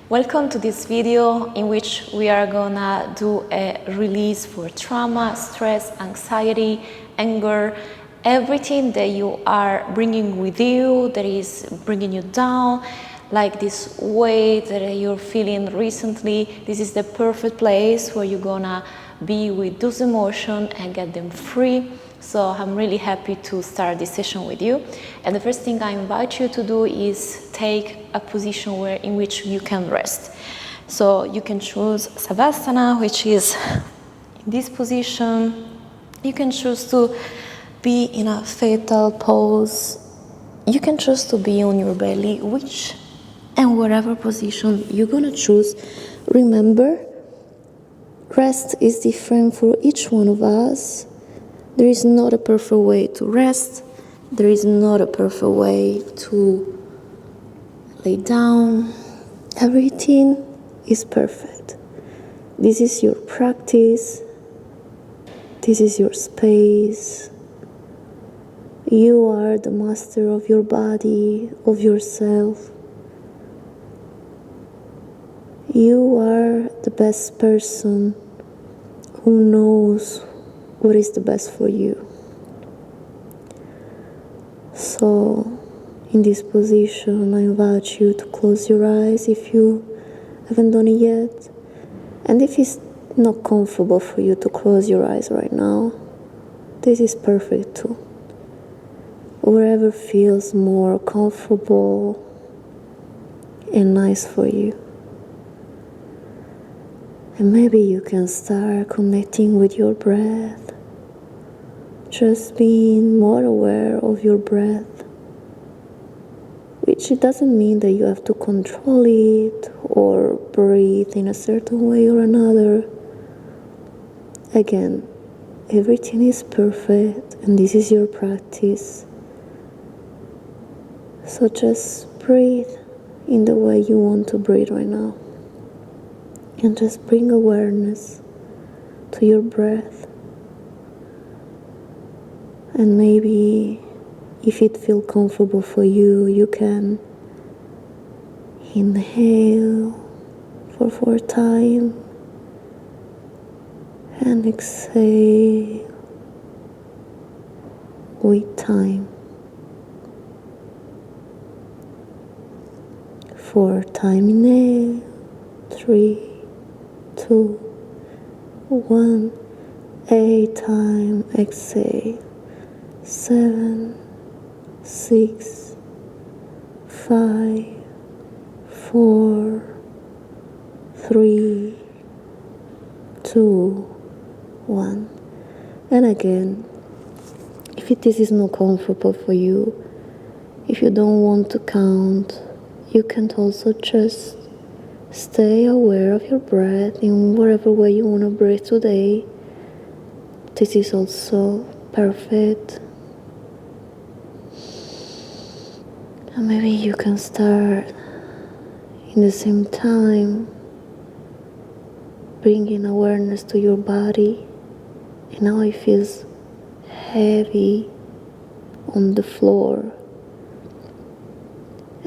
Welcome to this video in which we are gonna do a release for trauma, stress, anxiety, anger, everything that you are bringing with you that is bringing you down, like this weight that you're feeling recently. This is the perfect place where you're gonna be with those emotions and get them free. So I'm really happy to start this session with you. And the first thing I invite you to do is take a position in which you can rest. So you can choose Savasana, which is in this position. You can choose to be in a fetal pose. You can choose to be on your belly, which and whatever position you're gonna choose. Remember, rest is different for each one of us. There is not a perfect way to rest. There is not a perfect way to lay down. Everything is perfect. This is your practice. This is your space. You are the master of your body, of yourself. You are the best person who knows what is the best for you. So, in this position, I invite you to close your eyes if you haven't done it yet. And if it's not comfortable for you to close your eyes right now, this is perfect too. Wherever feels more comfortable and nice for you. And maybe you can start connecting with your breath. Just being more aware of your breath. Which it doesn't mean that you have to control it or breathe in a certain way or another. Again, everything is perfect and this is your practice. So just breathe in the way you want to breathe right now. And just bring awareness to your breath. And maybe if it feels comfortable for you, you can inhale for 4 times and exhale with time. 4 times inhale, 3, 2, 1, 8 times exhale, 7, 6, 5, 4, 3, 2, 1. And again, if this is not comfortable for you, if you don't want to count, you can also just stay aware of your breath in whatever way you want to breathe today. This is also perfect. And maybe you can start in the same time bringing awareness to your body and how it feels heavy on the floor.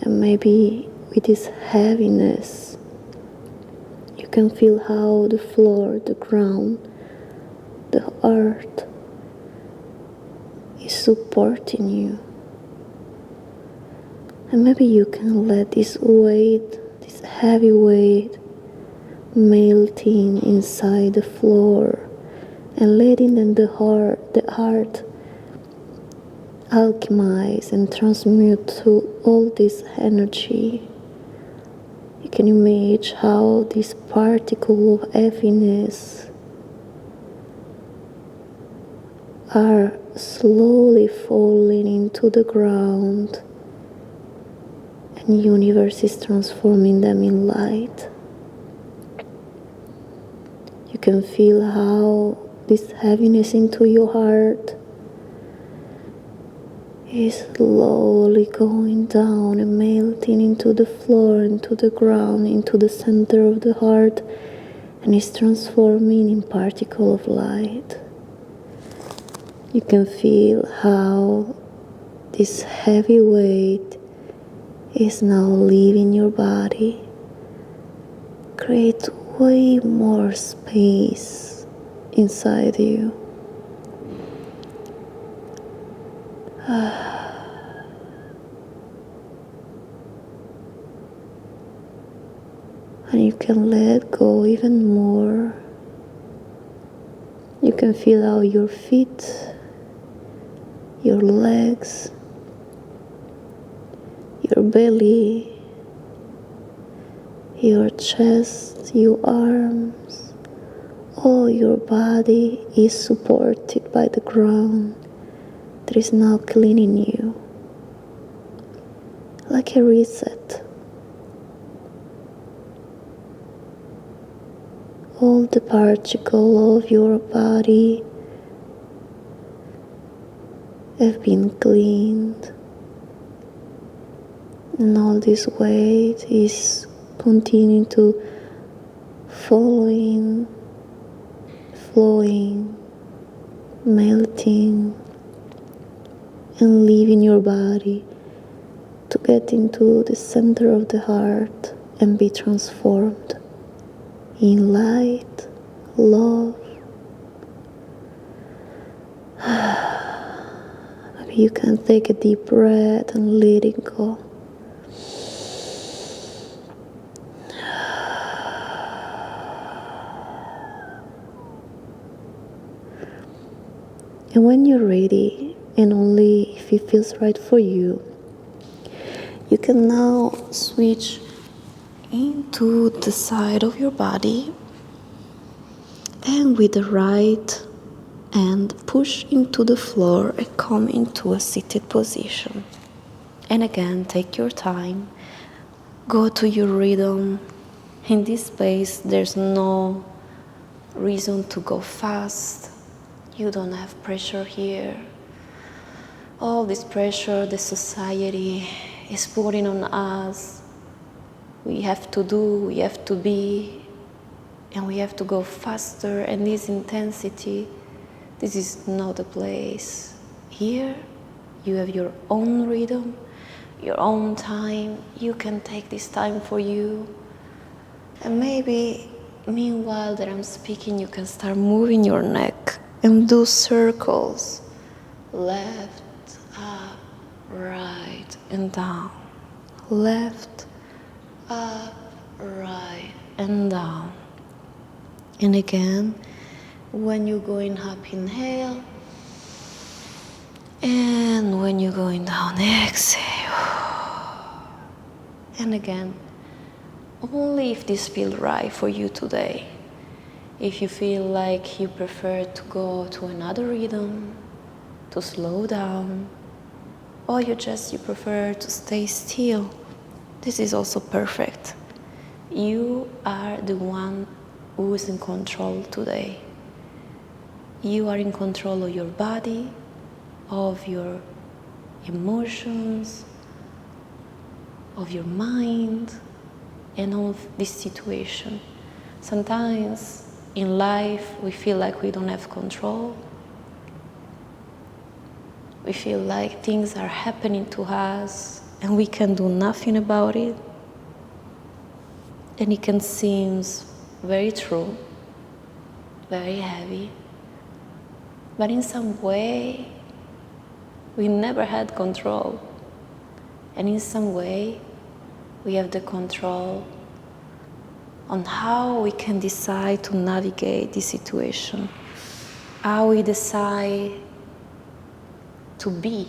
And maybe with this heaviness, you can feel how the floor, the ground, the earth is supporting you. And maybe you can let this weight, this heavy weight, melting inside the floor and letting the heart alchemize and transmute to all this energy. You can imagine how this particle of heaviness are slowly falling into the ground and the universe is transforming them in light. You can feel how this heaviness into your heart is slowly going down and melting into the floor, into the ground, into the center of the heart, and is transforming in particle of light. You can feel how this heavy weight is now leaving your body create way more space inside you. And you can let go even more. You can feel how your feet, your legs, your belly, your chest, your arms, all your body is supported by the ground that is now cleaning you, like a reset. All the particles of your body have been cleaned, and all this weight is continuing to flowing, melting, and leaving your body to get into the center of the heart and be transformed in light, love. Maybe you can take a deep breath and let it go. And when you're ready, and only if it feels right for you, you can now switch into the side of your body and with the right hand push into the floor and come into a seated position. And again, take your time, go to your rhythm. In this space, there's no reason to go fast. You don't have pressure here. All this pressure the society is putting on us. We have to do, we have to be, and we have to go faster. And this intensity, this is not the place. Here, you have your own rhythm, your own time. You can take this time for you. And maybe, meanwhile that I'm speaking, you can start moving your neck and do circles. Left, up, right, and down. Left, up, right, and down. And again, when you're going up, inhale. And when you're going down, exhale. And again, only if this feels right for you today. If you feel like you prefer to go to another rhythm, to slow down, or you prefer to stay still, this is also perfect. You are the one who is in control today. You are in control of your body, of your emotions, of your mind, and of this situation. Sometimes in life we feel like we don't have control. We feel like things are happening to us and we can do nothing about it. And it can seem very true, very heavy. But in some way, we never had control. And in some way, we have the control on how we can decide to navigate this situation, how we decide to be.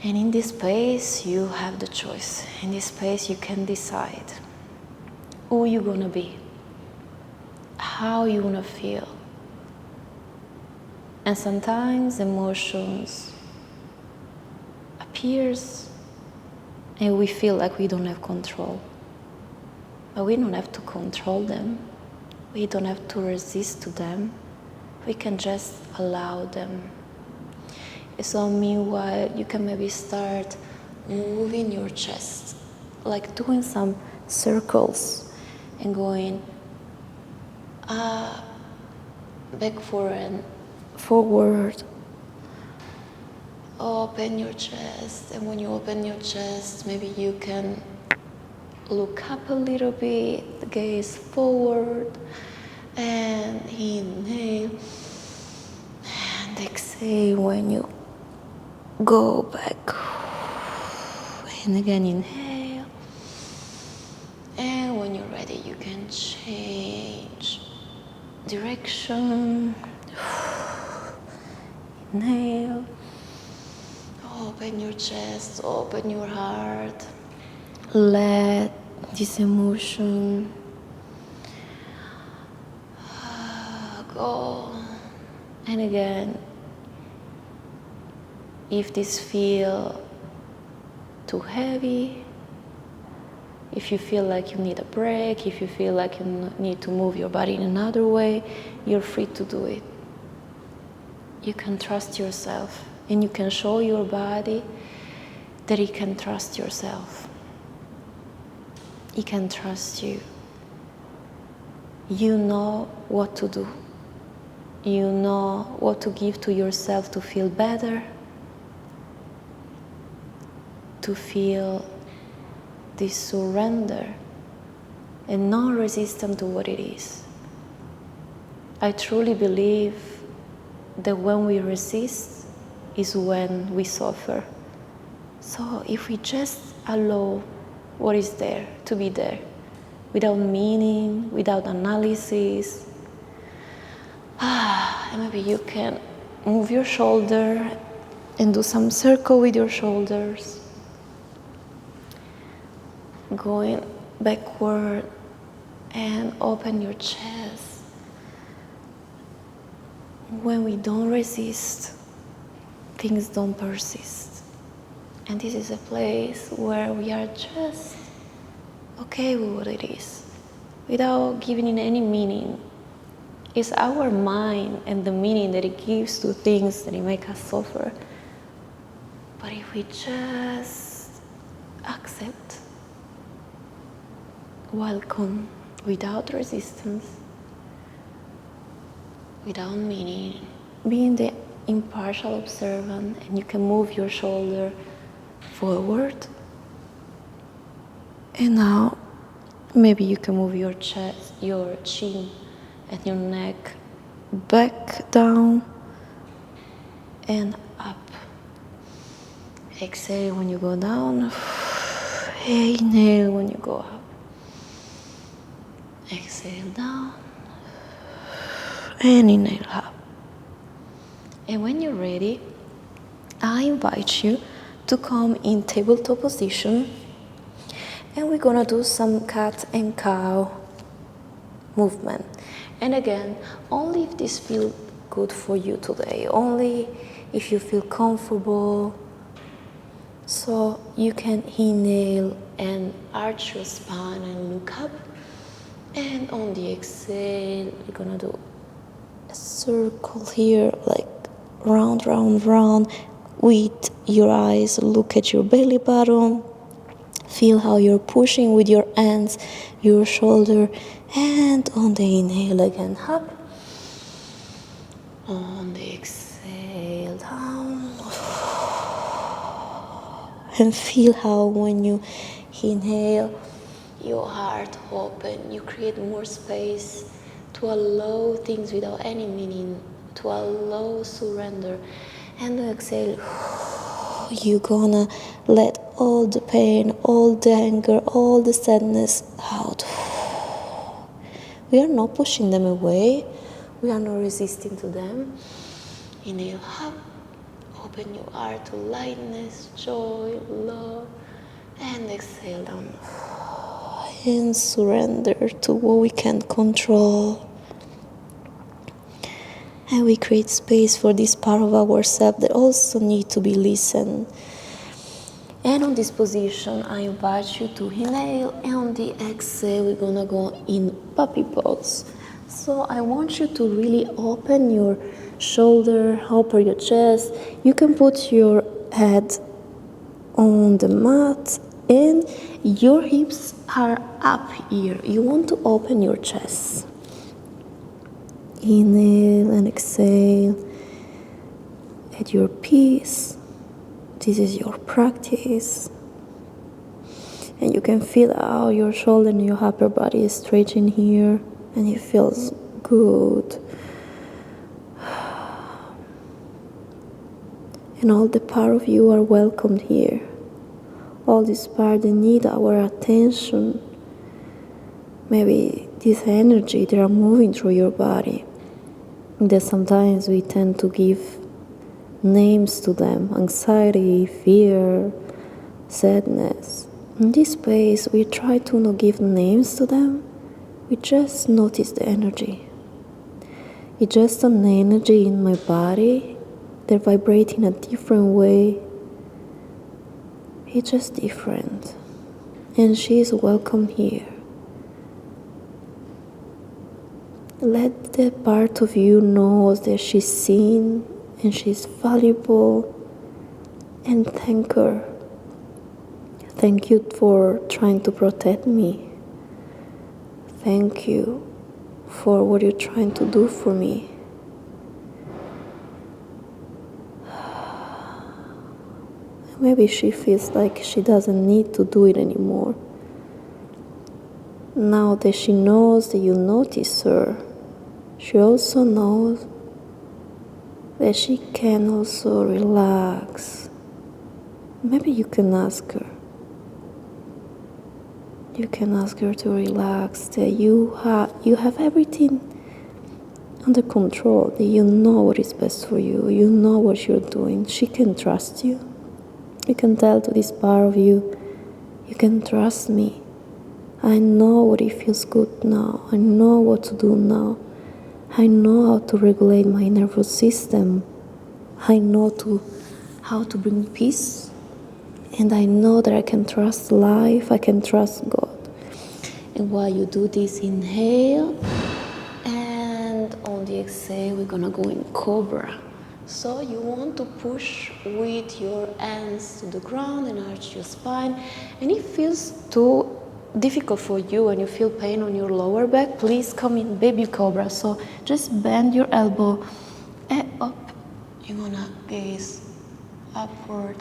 And in this space, you have the choice. In this space, you can decide who you're gonna be, how you wanna feel. And sometimes emotions appears and we feel like we don't have control. But we don't have to control them. We don't have to resist to them. We can just allow them. So meanwhile, you can maybe start moving your chest, like doing some circles and going up, back forward. Open your chest, and when you open your chest, maybe you can Look up a little bit, gaze forward, and inhale. And exhale when you go back. And again, inhale. And when you're ready, you can change direction. Inhale. Open your chest, open your heart. Let this emotion go. And again, if this feels too heavy, if you feel like you need a break, if you feel like you need to move your body in another way, you're free to do it. You can trust yourself, and you can show your body that it can trust yourself. It can trust you. You know what to do. You know what to give to yourself to feel better, to feel this surrender and non-resistance to what it is. I truly believe that when we resist is when we suffer. So if we just allow what is there to be there, without meaning, without analysis, and maybe you can move your shoulder and do some circle with your shoulders, going backward, and open your chest. When we don't resist, things don't persist. And this is a place where we are just okay with what it is, without giving it any meaning. It's our mind and the meaning that it gives to things that it makes us suffer. But if we just accept, welcome, without resistance, without meaning, being the impartial observant, and you can move your shoulder forward. And now, maybe you can move your chest, your chin, and your neck back down and up. Exhale when you go down. Inhale when you go up. Exhale down. And inhale up. And when you're ready, I invite you to come in tabletop position. And we're gonna do some cat and cow movement. And again, only if this feels good for you today, only if you feel comfortable. So you can inhale and arch your spine and look up. And on the exhale, we're gonna do a circle here, like round, round, round. With your eyes, look at your belly button. Feel how you're pushing with your hands, your shoulder, and on the inhale again, up. On the exhale, down. And feel how when you inhale, your heart open, you create more space to allow things without any meaning, to allow surrender. And the exhale, you're gonna let all the pain, all the anger, all the sadness out. We are not pushing them away. We are not resisting to them. Inhale up. Open your heart to lightness, joy, love. And exhale down. And surrender to what we can't control. And we create space for this part of ourselves that also need to be listened. And on this position, I invite you to inhale, and on the exhale, we're gonna go in puppy pose. So I want you to really open your shoulder, open your chest. You can put your head on the mat, and your hips are up here. You want to open your chest. Inhale and exhale at your pace. This is your practice. And you can feel how your shoulder and your upper body is stretching here, and it feels good. And all the part of you are welcomed here. All these parts that need our attention. Maybe this energy that are moving through your body. That sometimes we tend to give names to them. Anxiety, fear, sadness. In this space, we try to not give names to them. We just notice the energy. It's just an energy in my body that vibrates in a different way. It's just different. And she is welcome here. Let the part of you know that she's seen and she's valuable, and thank her. Thank you for trying to protect me. Thank you for what you're trying to do for me. Maybe she feels like she doesn't need to do it anymore. Now that she knows that you notice her, she also knows that she can also relax. Maybe you can ask her. You can ask her to relax, that you have everything under control, that you know what is best for you, you know what you're doing. She can trust you. You can tell to this part of you, you can trust me. I know what it feels good now. I know what to do now. I know how to regulate my nervous system. I know how to bring peace. And I know that I can trust life, I can trust God. And while you do this, inhale, and on the exhale, we're gonna go in Cobra. So you want to push with your hands to the ground and arch your spine. And if it feels too difficult for you and you feel pain on your lower back, please come in Baby Cobra. So just bend your elbow and up. You're gonna gaze upward.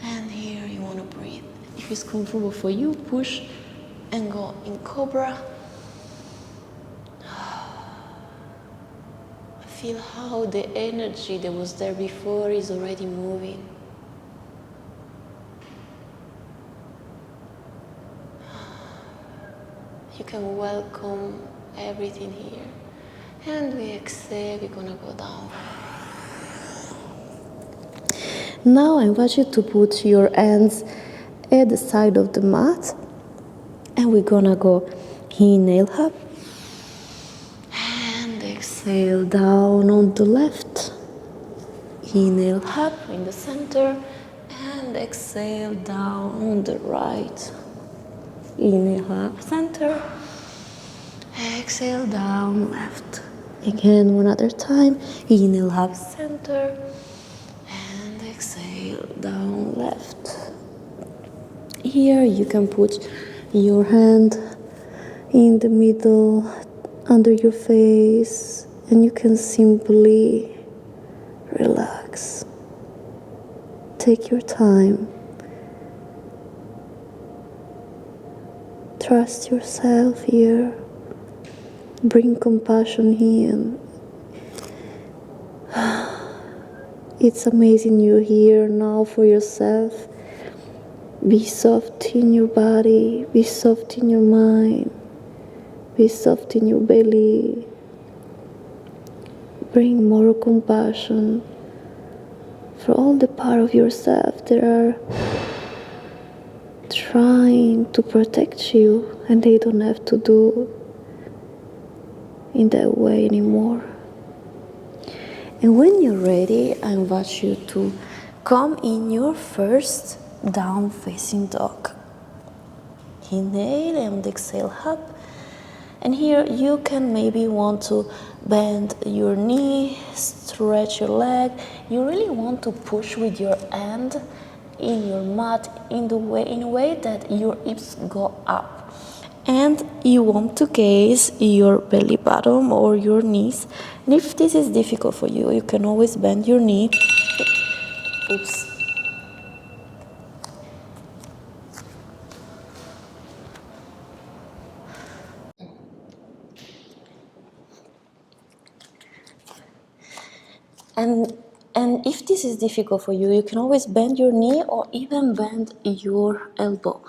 And here you want to breathe. If it's comfortable for you, push and go in Cobra. Feel how the energy that was there before is already moving. You can welcome everything here. And we exhale, we're gonna go down. Now I invite you to put your hands at the side of the mat, and we're gonna go inhale up and exhale down on the left. Inhale up in the center and exhale down on the right. Inhale up center, exhale down left. Again, one other time. Inhale up center. Exhale down left. Here you can put your hand in the middle under your face, and you can simply relax. Take your time. Trust yourself here. Bring compassion in. It's amazing you're here now for yourself. Be soft in your body, be soft in your mind, be soft in your belly. Bring more compassion for all the part of yourself that are trying to protect you, and they don't have to do in that way anymore. And when you're ready, I invite you to come in your first down facing dog. Inhale and exhale up. And here you can maybe want to bend your knee, stretch your leg. You really want to push with your hand in your mat in a way that your hips go up. And you want to gaze your belly button or your knees. And if this is difficult for you, you can always bend your knee. Oops. And if this is difficult for you, you can always bend your knee or even bend your elbow.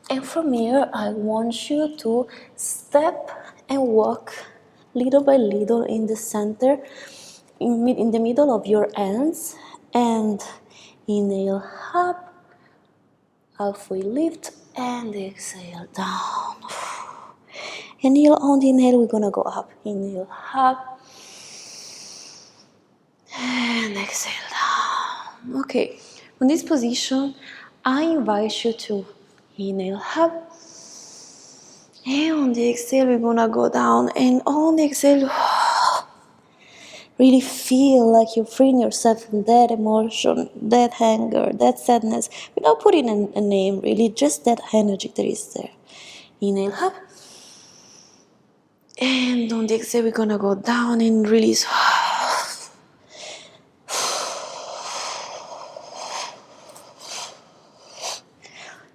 And from here, I want you to step and walk little by little in the center, in the middle of your hands, and inhale up, halfway lift, and exhale down. Inhale, on the inhale, we're gonna go up. Inhale up, and exhale down. Okay, from this position, I invite you to inhale up, and on the exhale, we're gonna go down. And on the exhale, really feel like you're freeing yourself from that emotion, that anger, that sadness, without putting a name, really, just that energy that is there. Inhale up, and on the exhale, we're gonna go down and release.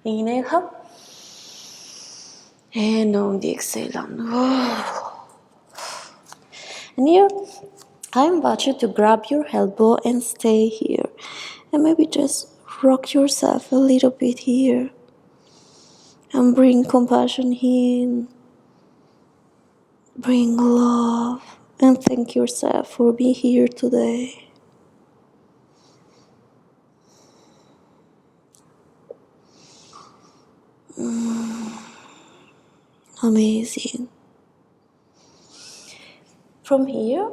Inhale up, and on the exhale down. And here, I invite you to grab your elbow and stay here. And maybe just rock yourself a little bit here. And bring compassion in. Bring love. And thank yourself for being here today. Amazing. From here,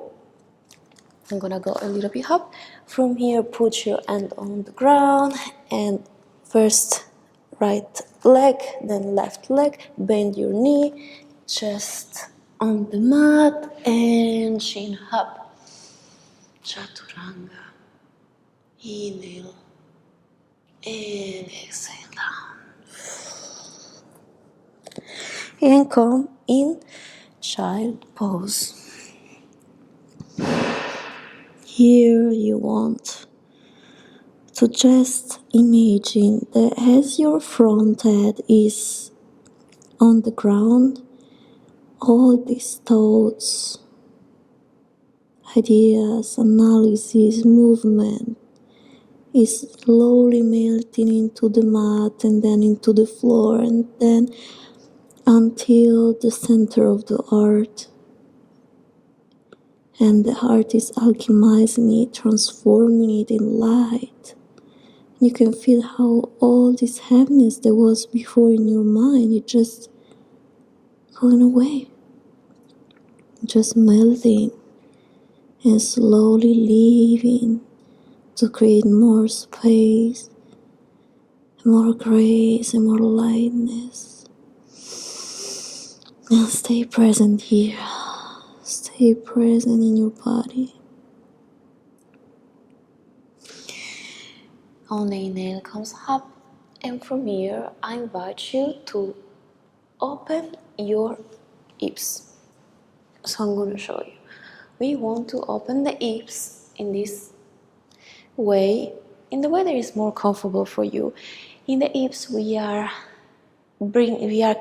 I'm gonna go a little bit up. From here, put your hand on the ground and first right leg, then left leg. Bend your knee, chest on the mat, and chin up. Chaturanga. Inhale and exhale down. And come in child pose. Here you want to just imagine that as your front head is on the ground, all these thoughts, ideas, analysis, movement is slowly melting into the mat and then into the floor and then until the center of the heart. And the heart is alchemizing it, transforming it in light. You can feel how all this heaviness that was before in your mind is just going away, just melting and slowly leaving to create more space, more grace and more lightness. And stay present here. Stay present in your body. On the inhale comes up, and from here I invite you to open your hips. So I'm going to show you. We want to open the hips in this way, in the way that is more comfortable for you. In the hips we are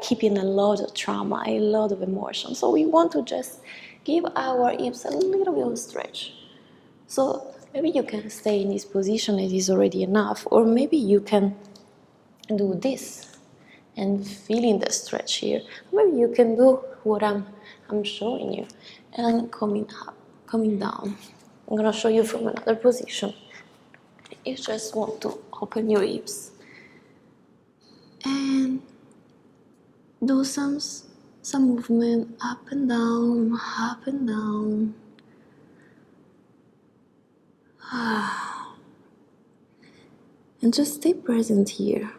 keeping a lot of trauma, a lot of emotion. So we want to just give our hips a little bit of stretch. So maybe you can stay in this position, it is already enough. Or maybe you can do this and feeling the stretch here. Maybe you can do what I'm showing you and coming up, coming down. I'm gonna show you from another position. You just want to open your hips and do some movement up and down, up and down. And just stay present here.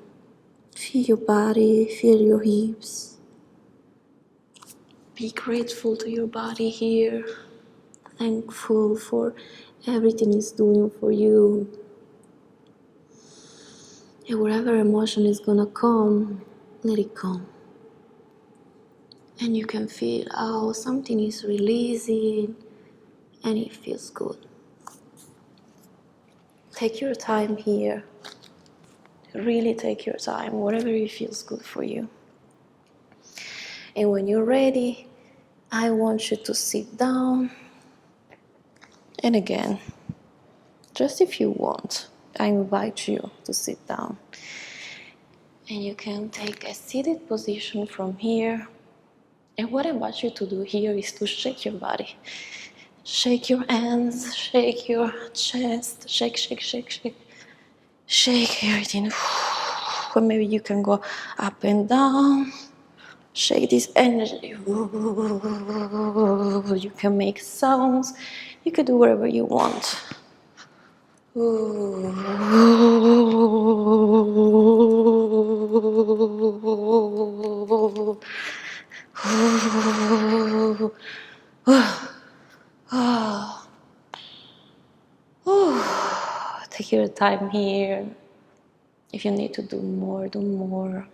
Feel your body, feel your hips. Be grateful to your body here. Thankful for everything it's doing for you. And whatever emotion is gonna come, let it come. And you can feel how something is releasing and it feels good. Take your time here. Really take your time, whatever it feels good for you. And when you're ready, I want you to sit down. And again, just if you want, I invite you to sit down. And you can take a seated position from here. And what I want you to do here is to shake your body. Shake your hands, shake your chest, shake, shake, shake, shake. Shake everything. Or maybe you can go up and down. Shake this energy. You can make sounds. You can do whatever you want. Take your time here. If you need to do more, do more.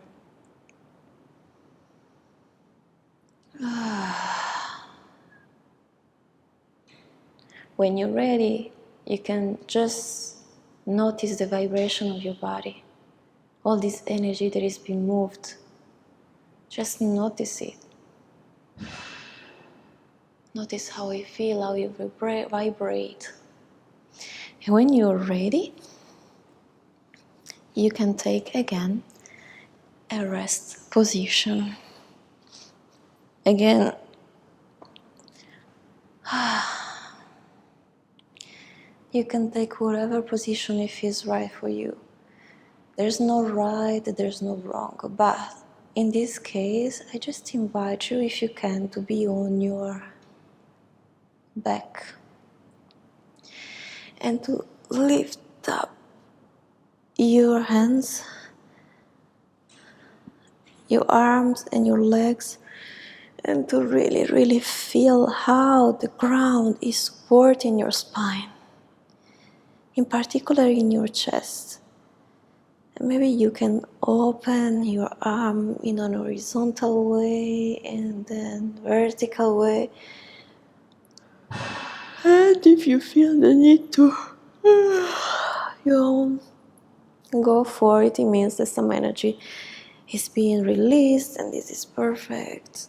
When you're ready, you can just notice the vibration of your body. All this energy that is being moved. Just notice it. Notice how you feel, how you vibrate. And when you're ready, you can take again a rest position. Again, you can take whatever position it feels right for you. There's no right, there's no wrong. But in this case, I just invite you, if you can, to be on your back and to lift up your hands, your arms and your legs, and to really, really feel how the ground is supporting your spine, in particular in your chest. And maybe you can open your arm in an horizontal way and then vertical way. And if you feel the need to, you go for it. It means that some energy is being released, and this is perfect.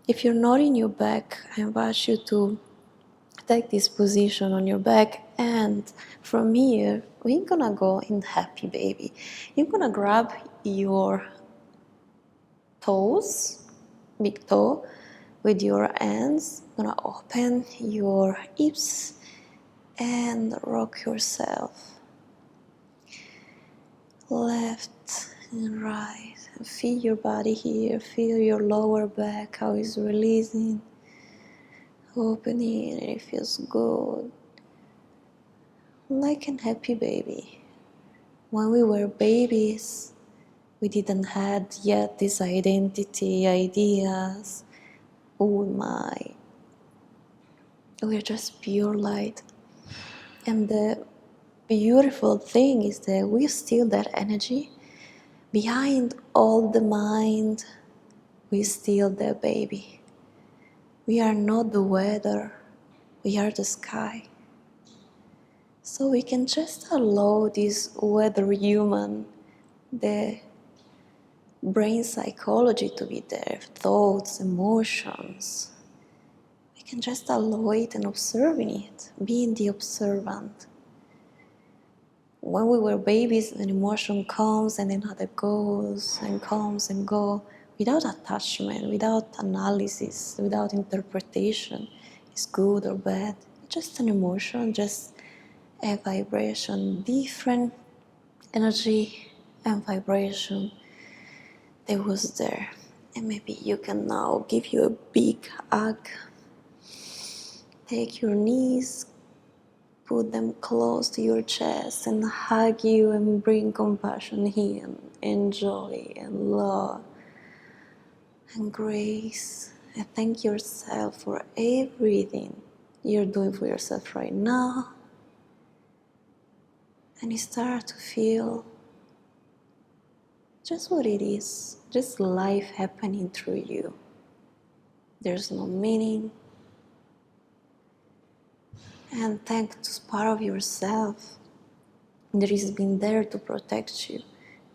If you're not in your back, I invite you to take this position on your back, and from here we're gonna go in happy baby. You're gonna grab your toes, big toe, with your hands. Gonna open your hips and rock yourself left and right, and feel your body here. Feel your lower back, how it's releasing, opening, and it feels good, like a happy baby. When we were babies, we didn't had yet this identity, ideas. Who am I? We're just pure light. And the beautiful thing is that we still that energy. Behind all the mind, we still the baby. We are not the weather, we are the sky. So we can just allow this weather human, the brain psychology to be there, thoughts, emotions. We can just allow it and observing it, being the observant. When we were babies, an emotion comes and another goes and comes and goes without attachment, without analysis, without interpretation. It's good or bad. It's just an emotion, just a vibration, different energy and vibration that was there. And maybe you can now give you a big hug. Take your knees, put them close to your chest and hug you and bring compassion here and joy and love and grace. And thank yourself for everything you're doing for yourself right now. And you start to feel just what it is, just life happening through you. There's no meaning. And thanks to part of yourself that has been there to protect you.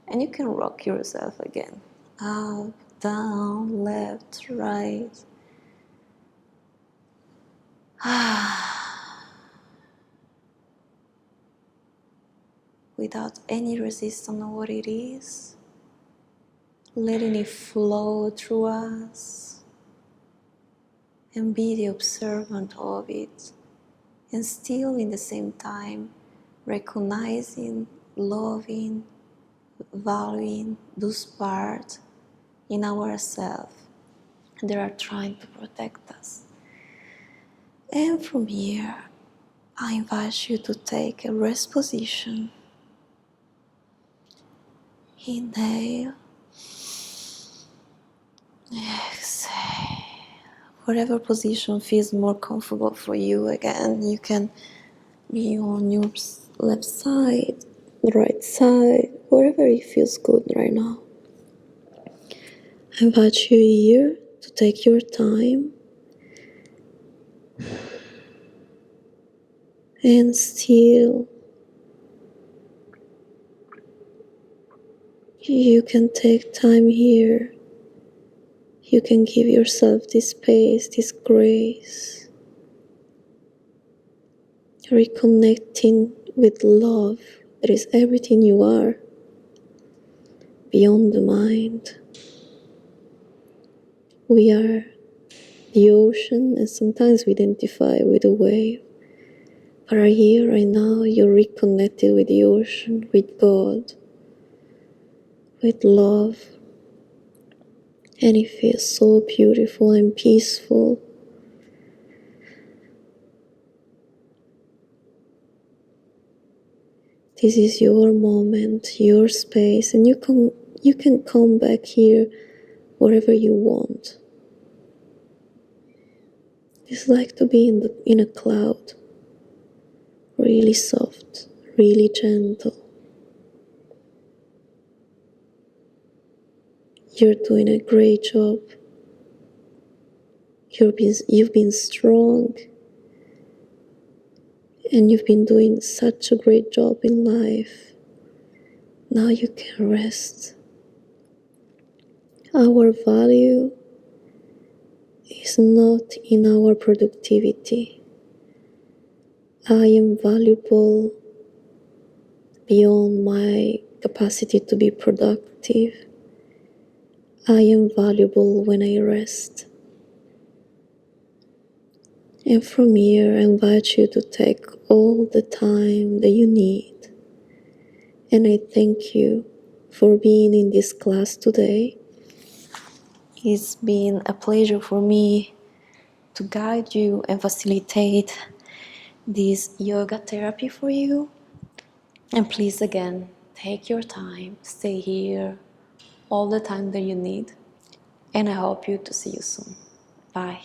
And you can rock yourself again. Up, down, left, right. Without any resistance on what it is, letting it flow through us and be the observant of it, and still in the same time recognizing, loving, valuing those parts in ourselves that are trying to protect us. And from here, I invite you to take a rest position. Inhale, exhale. Whatever position feels more comfortable for you. Again, you can be on your left side, right side, wherever it feels good right now. I invite you here to take your time and still you can take time here. You can give yourself this space, this grace, reconnecting with love that is everything you are, beyond the mind. We are the ocean, and sometimes we identify with a wave. But right here, right now, you're reconnected with the ocean, with God, with love. And it feels so beautiful and peaceful. This is your moment, your space, and you can come back here wherever you want. It's like to be in a cloud, really soft, really gentle. You're doing a great job. You've been strong, and you've been doing such a great job in life. Now you can rest. Our value is not in our productivity. I am valuable beyond my capacity to be productive. I am valuable when I rest. And from here, I invite you to take all the time that you need. And I thank you for being in this class today. It's been a pleasure for me to guide you and facilitate this yoga therapy for you. And please, again, take your time, stay here all the time that you need. And I hope to see you soon. Bye.